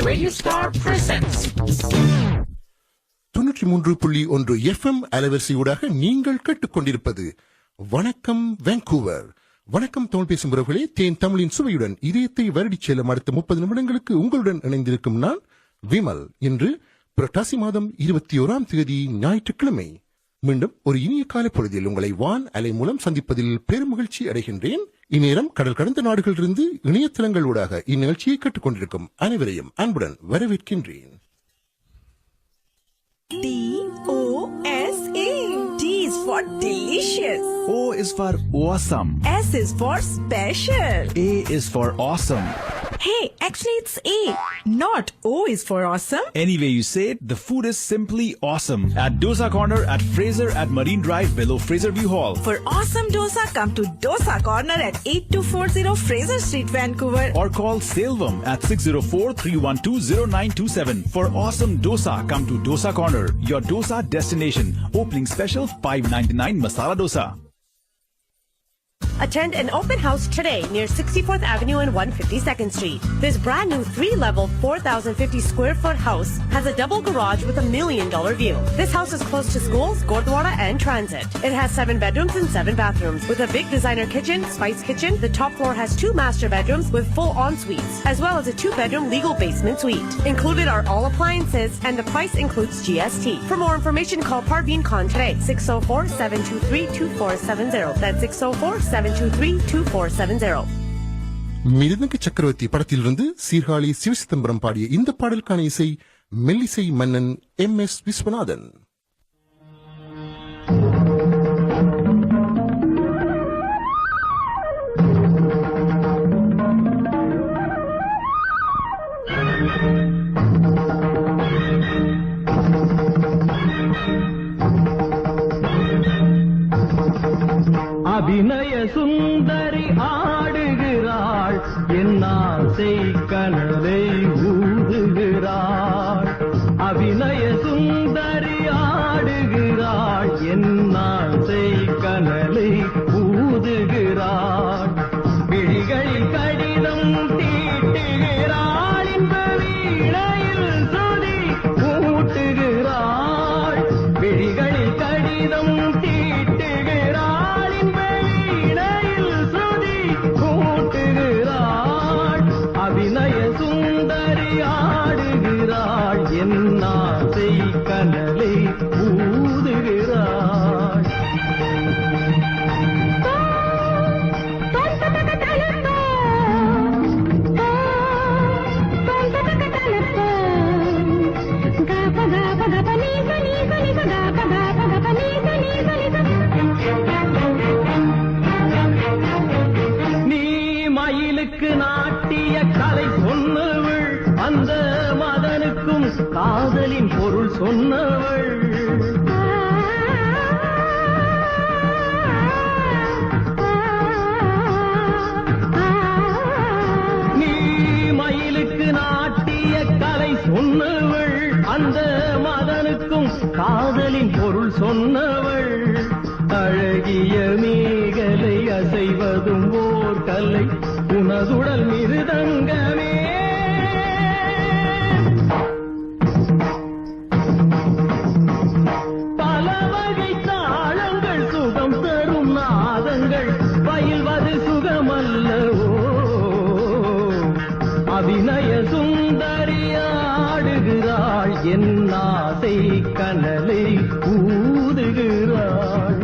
Radio Star presents 93.1 FM அலைவரிசையூடாக நீங்கள் கேட்டுக்கொண்டிருப்பது வணக்கம் வான்கூவர். வணக்கம் தமிழ் பேசும் உறவுகளே, தேன் தமிழின் சுவையுடன் இதயத்தை வருடிச் செல்லும் அடுத்த 30 நிமிடங்களுக்கு உங்களுடன் இணைந்திருக்கும் நான் விமல். இன்று புரட்டாசி மாதம் 21ஆம் தேதி ஞாயிற்றுக்கிழமை. மீண்டும் ஒரு இனிய கால பொழுதில் உங்களை வான் அலை மூலம் சந்திப்பதில் பெருமகிழ்ச்சி அடைகின்றேன். இந்நேரம் கடல் கடந்த நாடுகளிலிருந்து இணையதளங்களூடாக இந்நிகழ்ச்சியை கேட்டுக்கொண்டிருக்கும் அனைவரையும் அன்புடன் வரவேற்கின்றேன். D-O-S-A. D is for delicious. O is for awesome. S is for special. A is for awesome. Hey, actually it's A, not O is for awesome. Any way you say it, the food is simply awesome. At Dosa Corner at Fraser at Marine Drive below Fraser View Hall. For awesome dosa, come to Dosa Corner at 8240 Fraser Street, Vancouver. Or call Salvam at 604-312-0927. For awesome dosa, come to Dosa Corner, your dosa destination. Opening special $5.99 masala dosa. Attend an open house today near 64th Avenue and 152nd Street. This brand new 3-level, 4,050 square foot house has a double garage with $1 million view. This house is close to schools, Gurdwara and transit. It has 7 bedrooms and 7 bathrooms with a big designer kitchen, spice kitchen. The top floor has 2 master bedrooms with full en-suites, as well as a 2-bedroom legal basement suite. Included are all appliances and the price includes GST. For more information, call Parveen Khan today, 604-723-2470. That's 604-723-2470. மிருதங்க சக்கரவர்த்தி படத்திலிருந்து சீர்காழி சிவசிதம்பரம் பாடிய இந்த பாடலுக்கான இசை மெல்லிசை மன்னன் MS Viswanathan. அபிநய சுந்தரி ஆடுகிறாள், என் ஆசை கனலை ஊதுகிறாள். அபிநய சுந்தரி ஆடுகிறாள், என் ஆசை கனலை ஊதுகிறாள். விழிகளில் கடிதம் தீட்டுகிறாள், இந்த வீணையில் சுதி ஊட்டுகிறாள். விழிகளில் கடிதம் கனலை ஊதுகிறாள். நீ மயிலுக்கு நாட்டிய கலை சொன்னவள், அந்த மதனுக்கும் காதலின் பொருள் சொன்னவள். நீ மயிலுக்கு நாட்டிய கலை சொன்னவள், அந்த மதனுக்கும் காதலின் பொருள் சொன்னவள். அழகிய மேகலை அசைவதும் ஓர் கலை, உனதுடல் மிருதங்கமே. அபிநய சுந்தரியாடுகிறாள், என் ஆசை கனலை ஊதுகிறாள்.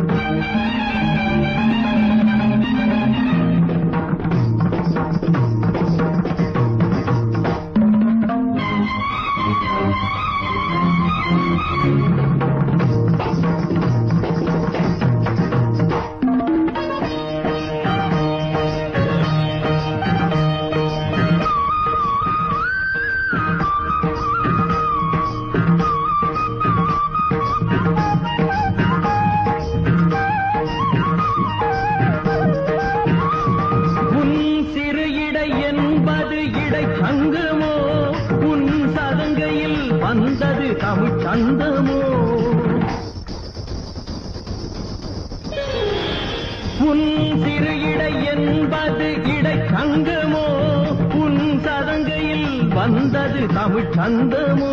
தமிழ்ச்சந்தமோ உன் சிறு இடை என்பது இடை சங்கமோ வந்தது தமிழ் சந்தமோ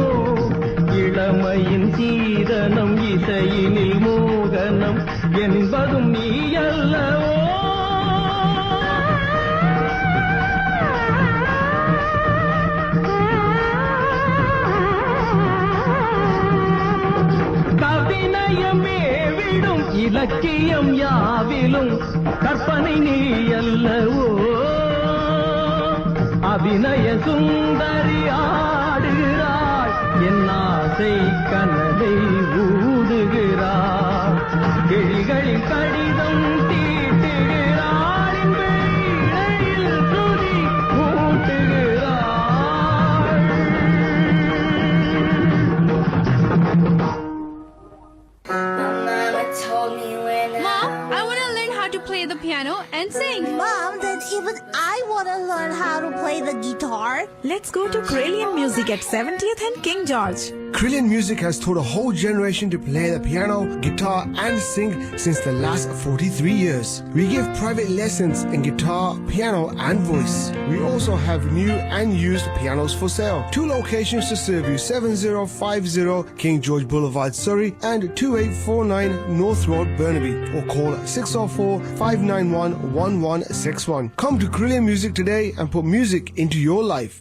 இளமையின் சீதனம் இசையினில் மோகனம் என்பதும் நீ அல்லவோ கவிநயமே விடும் இலக்கியம் யாவிலும் கற்பனை நீ அல்லவோ அபிநய சுந்தரி ஆடுகிறாள் என் ஆசை கனலை ஊடுகிறாள் கிளிகளின் கடிதம் தீட்டுகிறாள் இடையில் துதி ஊட்டுகிறாள் Mama told me when Mom, I want to learn how to play the piano and sing. Mom, then even I want to learn how to play the guitar. Let's go to Krillian Music at 70th and King George. Krillian Music has taught a whole generation to play the piano, guitar and sing since the last 43 years. We give private lessons in guitar, piano and voice. We also have new and used pianos for sale. 2 locations to serve you: 7050 King George Boulevard, Surrey and 2849 North Road, Burnaby, or call 604-591-1161. Come to Krillian Music today and put music into your life.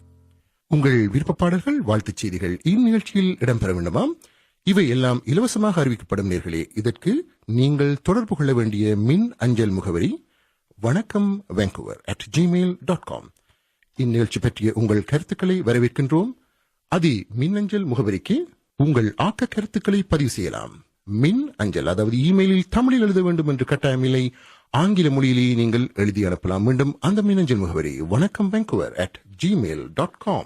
உங்கள் விருப்பப்பாடல்கள் வாழ்த்துச் செய்திகள் இந்நிகழ்ச்சியில் இடம்பெற வேண்டுமாம்? இவை எல்லாம் இலவசமாக அறிவிக்கப்படும் நேர்களே. இதற்கு நீங்கள் தொடர்பு கொள்ள வேண்டிய மின் அஞ்சல் முகவரி வணக்கம் vancouver@gmail.com. இந்நிகழ்ச்சி பற்றிய உங்கள் கருத்துக்களை வரவேற்கின்றோம். மின்னஞ்சல் முகவரிக்கு உங்கள் ஆக்க கருத்துக்களை பதிவு செய்யலாம். மின் அஞ்சல், அதாவது இமெயிலில் தமிழில் எழுத வேண்டும் என்று கட்டாயமில்லை, ஆங்கில மொழியிலேயே நீங்கள் எழுதி அனுப்பலாம். மீண்டும் அந்த மின்னஞ்சல் முகவரி வணக்கம் vancouver@gmail.com.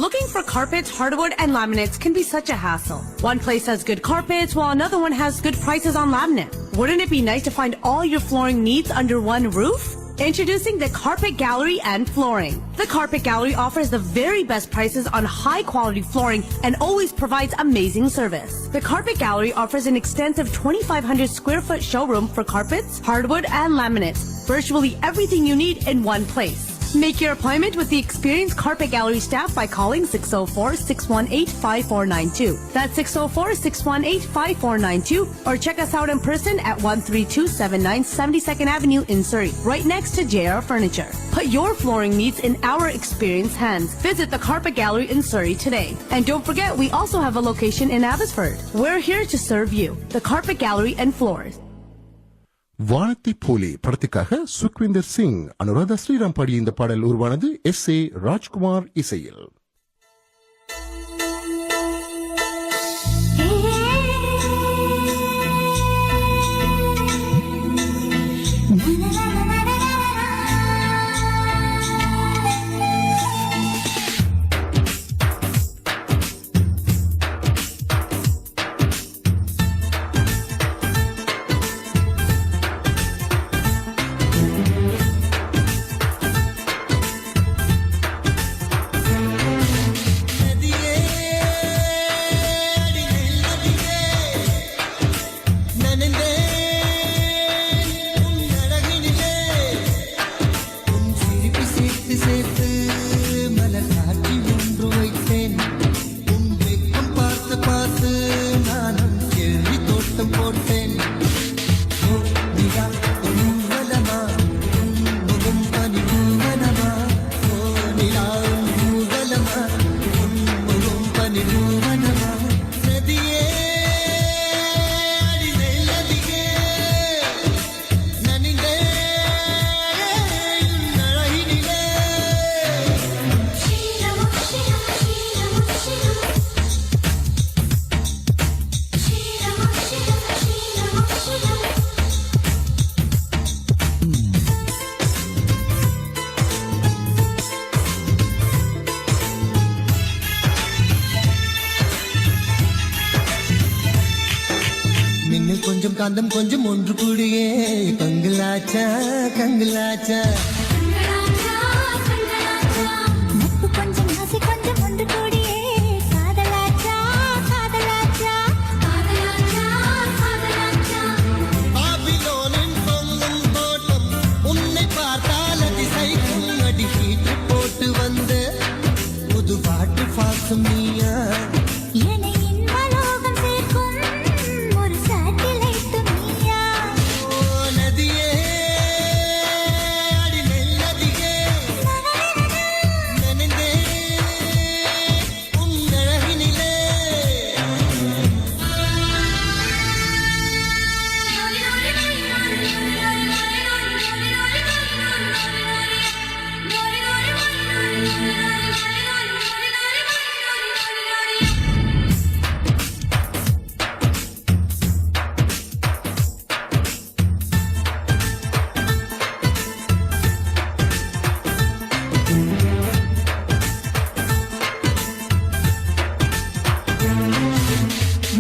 Looking for carpets, hardwood, and laminates can be such a hassle. One place has good carpets while another one has good prices on laminate. Wouldn't it be nice to find all your flooring needs under one roof? Introducing the Carpet Gallery and Flooring. The Carpet Gallery offers the very best prices on high quality flooring and always provides amazing service. The Carpet Gallery offers an extensive 2,500 square foot showroom for carpets, hardwood, and laminates. Virtually everything you need in one place. Make your appointment with the experienced Carpet Gallery staff by calling 604-618-5492. That's 604-618-5492, or check us out in person at 13279 72nd Avenue in Surrey, right next to JR Furniture. Put your flooring needs in our experienced hands. Visit the Carpet Gallery in Surrey today. And don't forget, we also have a location in Abbotsford. We're here to serve you. The Carpet Gallery and Floors. வானத்தை போலே படத்துக்காக சுக்விந்தர் சிங், அனுராதா ஸ்ரீராம் பாடிய இந்த பாடல் உருவானது S.A. Rajkumar இசையில். கொஞ்சம் காந்தம் கொஞ்சம் ஒன்று கூடியே கங்கலாச்சா கங்கலாச்சா கொஞ்சம் ஆசை கொஞ்சம் ஒன்று கூடியே காதலாச்சா காதலாச்சா காதலாச்சா காதலாச்சா பாபிலோனின் பொங்கும் தோட்டம் உன்னை பார்த்தால் அதிசைக்கும் அடிக்கீட்டு போட்டு வந்த புது பாட்டு பாசும் நீயா என்னை இன்பலோகம் சேர்க்கும் ஒரு satellite நீயா. ஓ நதியே அடி நெல்லதியே நனைந்தே உன் அழகினிலே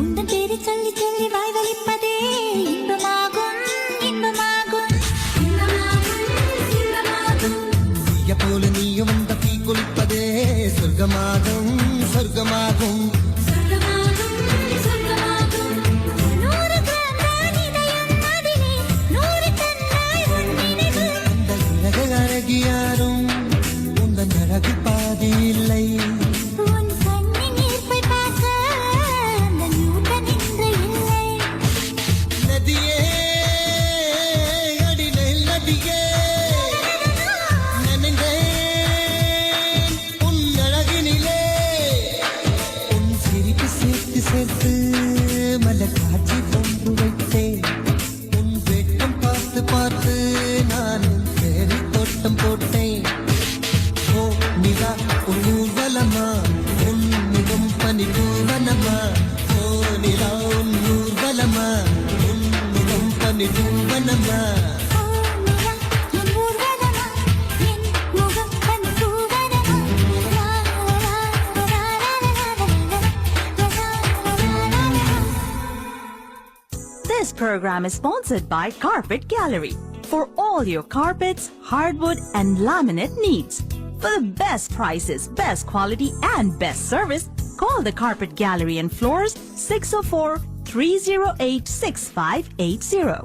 உந்தன் பேரை சொல்லி சொல்லி வாய் வலிப்பதே இன்பமாகும் இன்பமாகும் இன்பமாகும். தீய போல நீயும் வந்த தீ குளிப்பதே சொர்க்கமாகும் சொர்க்கமாகும் நூறு கிராம் தான் இதயம் அதிலே, நூறு தந்தாய் உன் நினைவு. அந்த உலக அழகியாரும் உந்தன் அழகு பாதி இல்லை உன் கண்ணின் ஈர்ப்பை பார்க்க அந்த நியூட்டன் இன்று இல்லை. நதியே அடி நதியே நனைந்தேன் உன் அழகினிலே உன் சிரிப்பு சேர்த்து சேர்த்து மலர் காட்சி கொண்டு வைத்தேன் உன் வெட்கம் பார்த்து பார்த்து நான் சேரி தோட்டம் போட்டேன் ஓ நிலா உன் ஊர்வலமா உன் முகம் பனி பூவனமா ஓ நிலா உன் ஊர்வலமா உன் முகம் பனி பூவனமா ஓ நிலா, என் ஊர்வலமா, என் முகம் பனி பூவனமா. லா, லா, லா, லா, லா, லா, லா. This program is sponsored by Carpet Gallery. For all your carpets, hardwood and laminate needs. For the best prices, best quality and best service, call the Carpet Gallery and Floors 604-308-6580.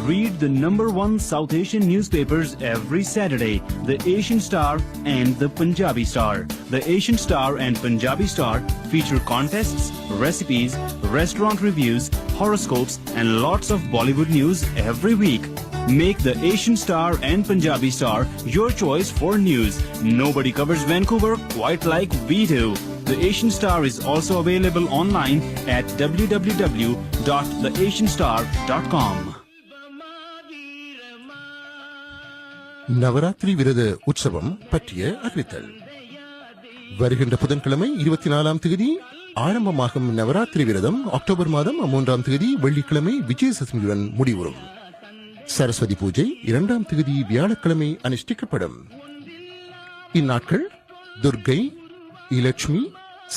Read the #1 South Asian newspapers every Saturday, The Asian Star and The Punjabi Star. The Asian Star and Punjabi Star feature contests, recipes, restaurant reviews, horoscopes and lots of Bollywood news every week. Make the Asian Star and Punjabi Star your choice for news. Nobody covers Vancouver quite like we do. The Asian Star is also available online at www.theasianstar.com. Navaratri விரத உற்சவம் பற்றிய அறிவித்தல். வருகின்ற புதன்கிழமை 24ஆம் தேதி ஆரம்பமாகும் நவராத்திரி விரதம் October மாதம் 3ஆம் தேதி வெள்ளிக்கிழமை விஜயதசமியுடன் முடிவுறும். சரஸ்வதி பூஜை 2ஆம் தேதி வியாழக்கிழமை அனுஷ்டிக்கப்படும். இந்நாட்கள் துர்க்கை, இலட்சுமி,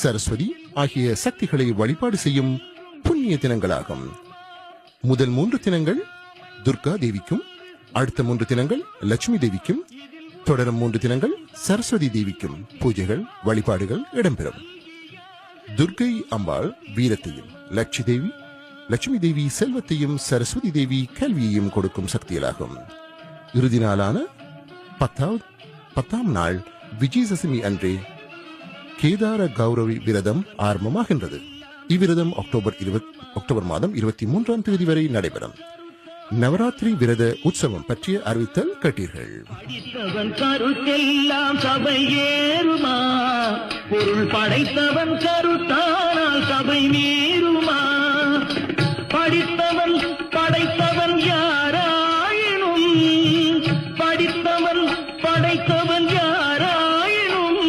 சரஸ்வதி ஆகிய சக்திகளை வழிபாடு செய்யும் புண்ணிய தினங்களாகும். முதல் 3 தினங்கள் துர்கா தேவிக்கும், அடுத்த 3 தினங்கள் லட்சுமி தேவிக்கும், தொடரும் 3 தினங்கள் சரஸ்வதி தேவிக்கும் பூஜைகள் வழிபாடுகள் இடம்பெறும். துர்க்கை அம்பாள் வீரத்தையும், லட்சுமி தேவி செல்வத்தையும், சரஸ்வதி தேவி கல்வியையும் கொடுக்கும் சக்திகளாகும். இறுதி நாளான 10ஆம் நாள் விஜயதசமி அன்றே கேதார கௌரவி விரதம் ஆரம்பமாகின்றது. இவ்விரதம் அக்டோபர் மாதம் 23ஆம் தேதி வரை நடைபெறும். நவராத்திரி விரத உற்சவம் பற்றிய அறிவித்தல் கேட்டீர்கள். படித்தவன் கருத்தெல்லாம் சபை ஏறுமா, பொருள் படைத்தவன் கருத்தானால் சபை மீறுமா. படித்தவன் படைத்தவன் யாராயினும், படித்தவன் படைத்தவன் யாராயினும்,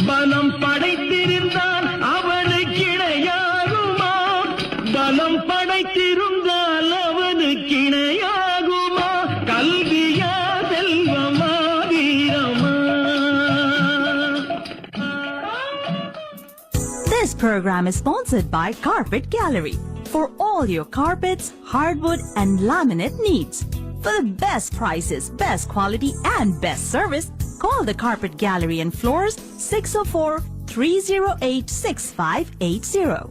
பலம் படைத்திருந்தான் அவனுக்கு இணையாகுமா, பலம் படைத்திருந்தால் அவனுக்கு இணையாகுமா. கல்வியா செல்வமா வீரமா. This program is sponsored by Carpet Gallery. For all your carpets, hardwood and laminate needs. For the best prices, best quality and best service, call the Carpet Gallery and Floors 604-308-6580.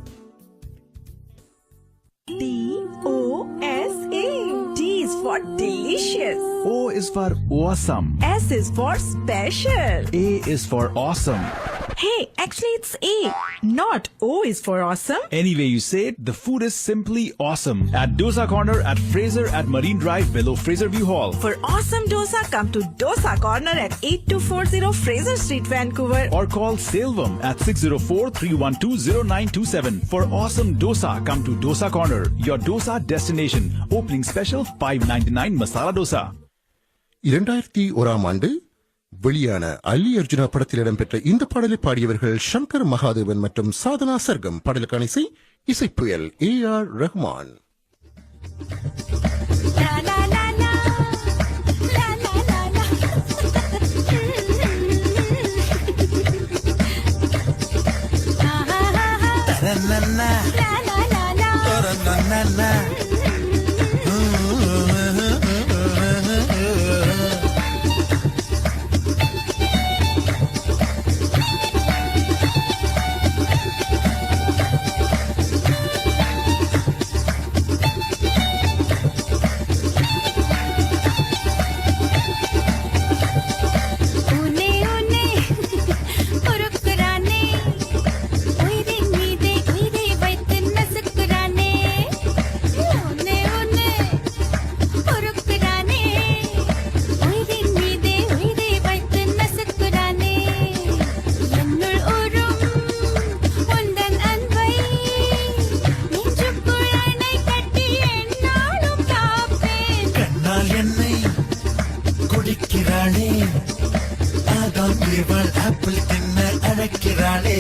DOSA. D is for delicious. O is for awesome. S is for special. A is for awesome. Hey, actually it's A, not O is for awesome. Any way you say it, the food is simply awesome. At Dosa Corner at Fraser at Marine Drive below Fraser View Hall. For awesome dosa, come to Dosa Corner at 8240 Fraser Street, Vancouver. Or call Salvam at 604-312-0927. For awesome dosa, come to Dosa Corner, your dosa destination. Opening special $5.99 masala dosa. 2001 வெளியான அல்லி அர்ஜுனா படத்தில் இடம்பெற்ற இந்த பாடலை பாடியவர்கள் சங்கர் மகாதேவன் மற்றும் சாதனா சர்கம். பாடலுக்கான இசைப்புயல் AR Rahman. La la la la, la la la la. Ha ha ha ha. La la la la. Apple தின்ன அழைக்கிறாளே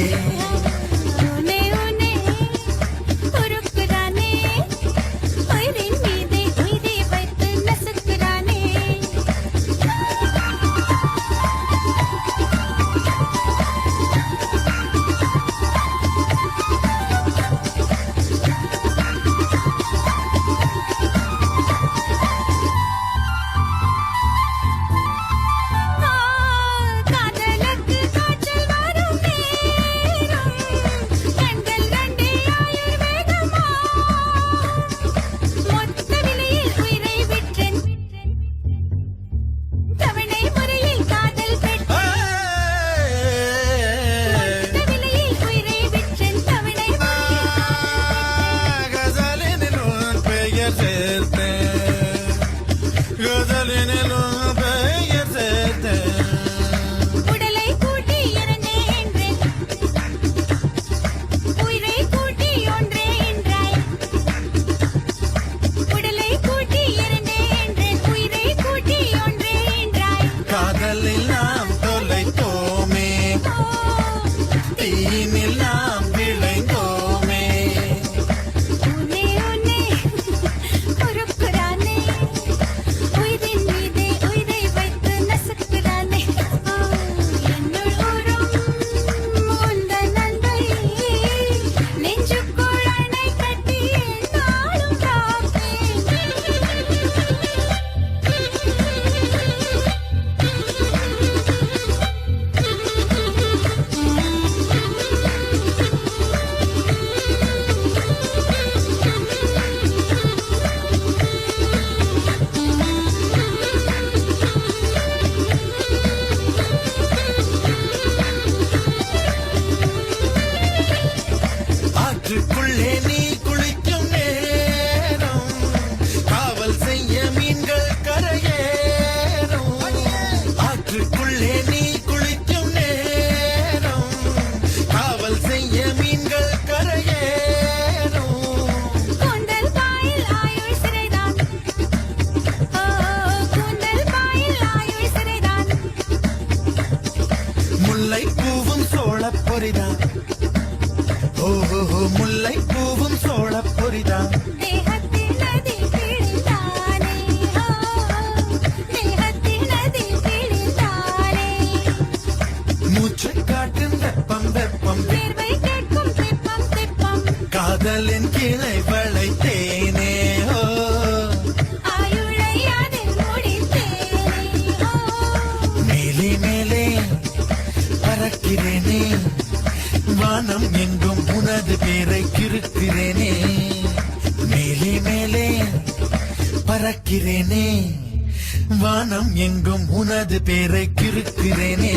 வானம் எங்கும் உனது பேரை கிறுக்கிறேனே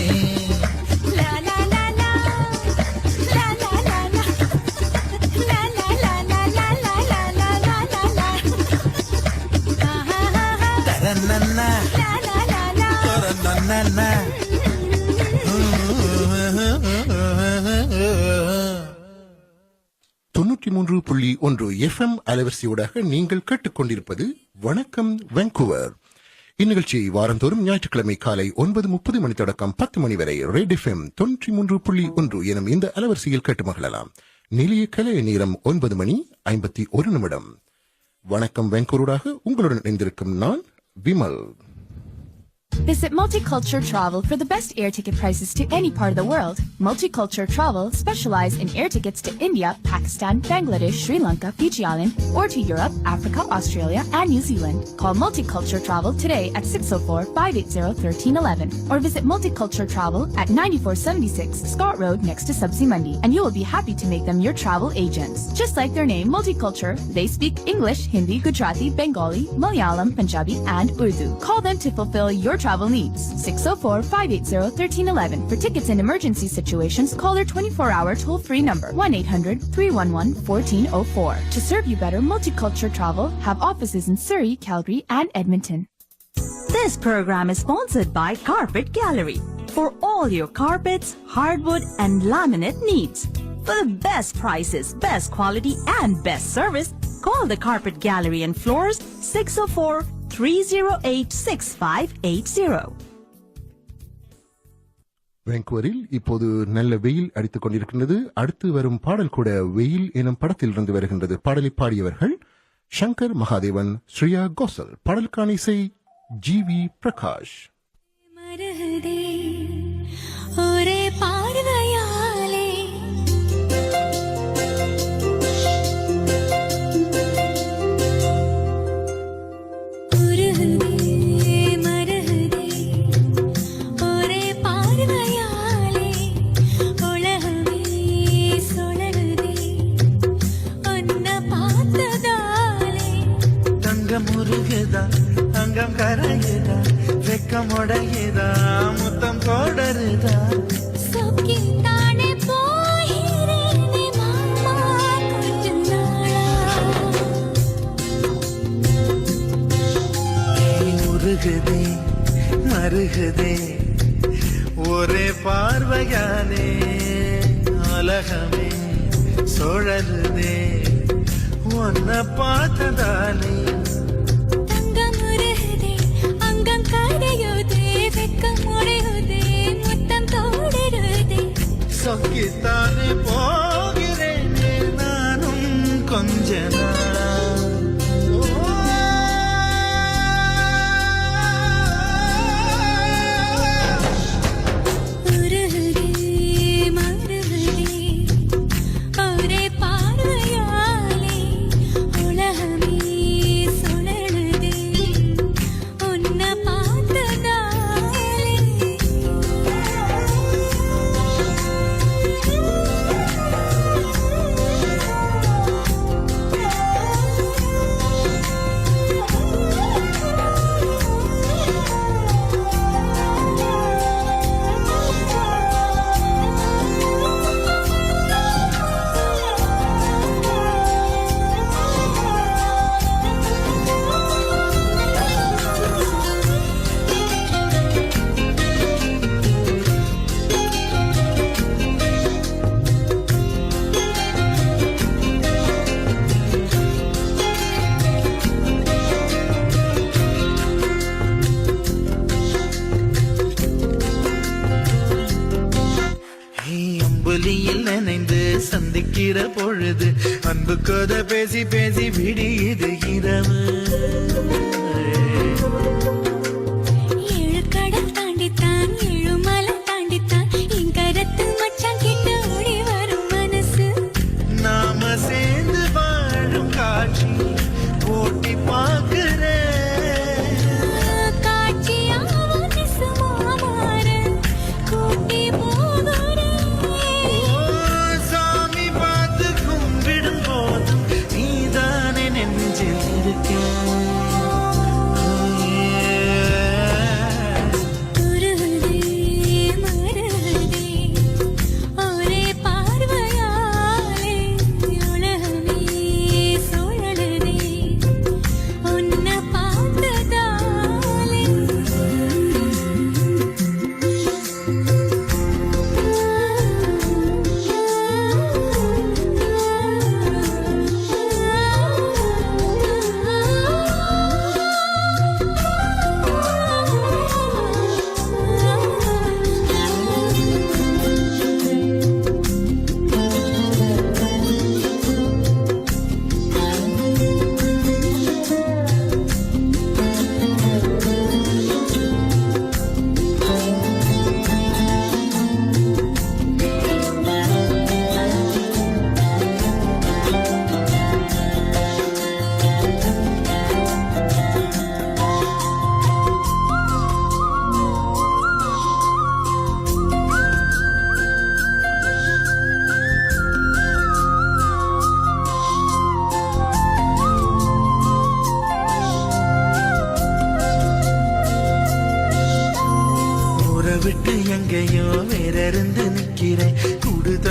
La la la la la la la la la la la la la la la la la la தரநன்னா la la la la தரநன்னா தொண்ணூற்றி 3.1 FM அலைவரிசையூடாக நீங்கள் கேட்டுக்கொண்டிருப்பது வணக்கம் Vancouver. இந்நிகழ்ச்சியை வாரந்தோறும் ஞாயிற்றுக்கிழமை காலை 9:30 மணி தொடக்கம் 10 மணி வரை ரெட் FM 93.1 எனும் இந்த அலைவரிசையில் கேட்டு மகிழலாம். நிலைய கலைய நேரம் 9:51. வணக்கம் வான்கூவராக உங்களுடன் இணைந்திருக்கும் நான் Vimal. Visit Multicultural Travel for the best air ticket prices to any part of the world. Multicultural Travel specialize in air tickets to India, Pakistan, Bangladesh, Sri Lanka, Fiji Island, or to Europe, Africa, Australia, and New Zealand. Call Multicultural Travel today at 604-580-1311 or visit Multicultural Travel at 9476 Scott Road next to Subsea Mundi, and you will be happy to make them your travel agents. Just like their name, Multicultural, they speak English, Hindi, Gujarati, Bengali, Malayalam, Punjabi, and Urdu. Call them to fulfill your travel needs. 604-580-1311. For tickets and emergency situations, call their 24-hour toll-free number 1-800-311-1404. To serve you better, Multicultural Travel have offices in Surrey, Calgary, and Edmonton. This program is sponsored by Carpet Gallery for all your carpets, hardwood, and laminate needs. For the best prices, best quality, and best service, call the Carpet Gallery and Floors 604-308-6580. வான்கூவரில் இப்போது நல்ல வெயில் அடித்துக் கொண்டிருக்கின்றது. அடுத்து வரும் பாடல் கூட வெயில் எனும் படத்திலிருந்து வருகின்றது. பாடலை பாடியவர்கள் சங்கர் மகாதேவன், ஸ்ரேயா கோசல். பாடலுக்கான இசை ஜிவி பிரகாஷ். மருகதே ஒரே பார்வையாலே உருகுதே மருகதே ஒரே பார்வையாலே உலகமே சுழலுதே உன்னை பார்த்ததாலே தங்கம் உருகுதா அங்கம் கரையுதா வெக்கம் உடையுதா முத்தம் தொடருதா சொக்கித்தானே போகிறேனே மாமா கொஞ்ச நாளா உருகுதே மருகுதே ஒரே பார்வையாலே உலகமே சுழலுதே உன்னை பார்த்ததாலே தங்கம் உருகுதே அங்கம் கரையுதே வெக்கம் உடையுதே முத்தம் தோடுதே சொக்கித்தானே போகிறேனே நானும் கொஞ்ச நாளா உருகுதே மருகுதே ஒரே பார்வையாலே உலகமே சுழலுதே உன்னை பார்த்ததாலே அம்புலியில் நினைந்து சந்திக்கிற பொழுது அன்பு கதை பேசி பேசி விடியுது இரவு ஏழு கடல் தாண்டித்தான் ஏழு மலை தாண்டித்தான் என் கருத்து மச்சான் கிட்ட ஓடி வரும் மனசு நாம சேர்ந்து வாழும் காட்சி போட்டி பார்க்கிறேன் காட்சியாவும் நிசமா மாற கூட்டி போகிறேன் சாமி பார்த்து கும்பிடும் போதும் நீதானே நெஞ்சில் இருக்க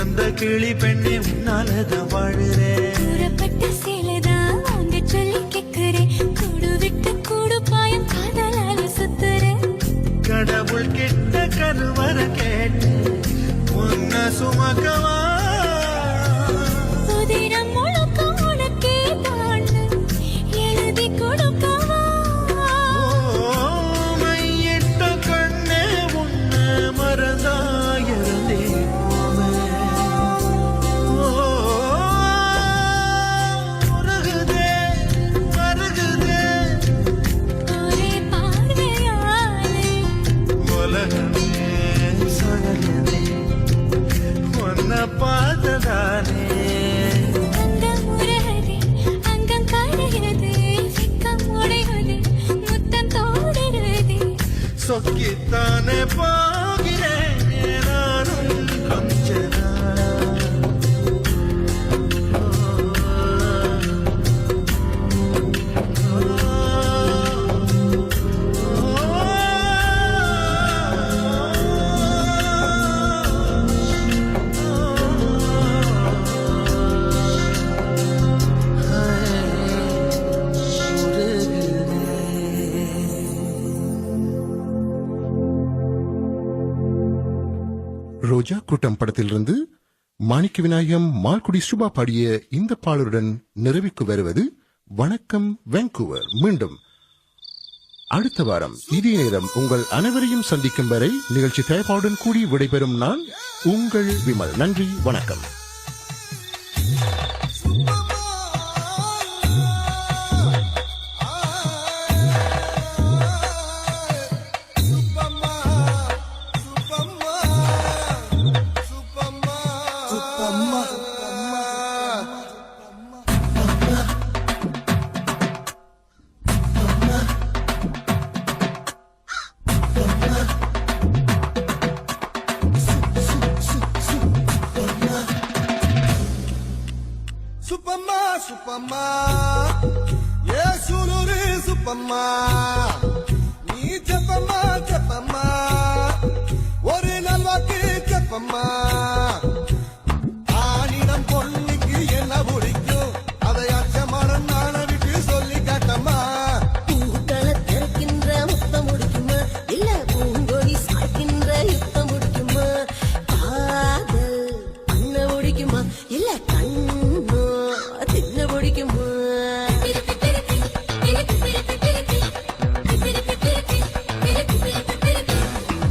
தந்த கிளி பெண்ணே உன்னாலதான் வாழுறேன் கூறப்பட்ட சேலைதான் வாங்க சொல்லி கேட்கிறேன் கூடு விட்டு கூடு பாயம் காதலால சுத்துறேன் கடவுள் கிட்ட கருவற கேட்டு உன்ன சுமக்கவா புதினம் முழுக்க உனக்கே தான் எழுதி கொடுக்கவா மையிட்ட கண்ணே உன்ன மறந்தாயிருந்தே மருகுதே மருகுதே ஒரே பார்வையாலே உலகமே சகலமே உன்னை பார்த்ததானே அங்கம் உருகுதே அங்கம் கரையுதே வெக்கம் உடையுதே முத்தம் தோடுதே சொக்கித்தானே போகிறேன் நானும் கொஞ்ச நாளா ரோஜா கூட்டம் படத்திலிருந்து மாணிக்க விநாயகம் மால்குடி சுபா பாடிய இந்த பாடலுடன் நிறைவுக்கு வருவது வணக்கம் வான்கூவர். மீண்டும் அடுத்த வாரம் இதே நேரம் உங்கள் அனைவரையும் சந்திக்கும் வரை நிகழ்ச்சி தயாரிப்பாளருடன் கூடி விடைபெறும் நான் உங்கள் விமல். நன்றி, வணக்கம். Supama, yes, Uluri Supama, ni Japama, Japama, what in a lucky Japama, Aninam Poliki and Aburiku, Adayachamaran, Nana, Soli Katama. இருக்கின்ற முத்தம் முடிக்குமா இல்ல பூங்கொடி சாய்க்கின்ற யுத்தம் முடிக்குமா காதல் பண்ண முடிக்குமா இல்ல கண்ணோ தின்ன முடிக்குமா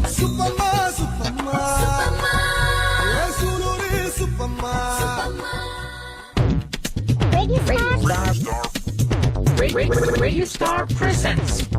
Supama, Supama, yes, Uluri Supama. Radio Star presents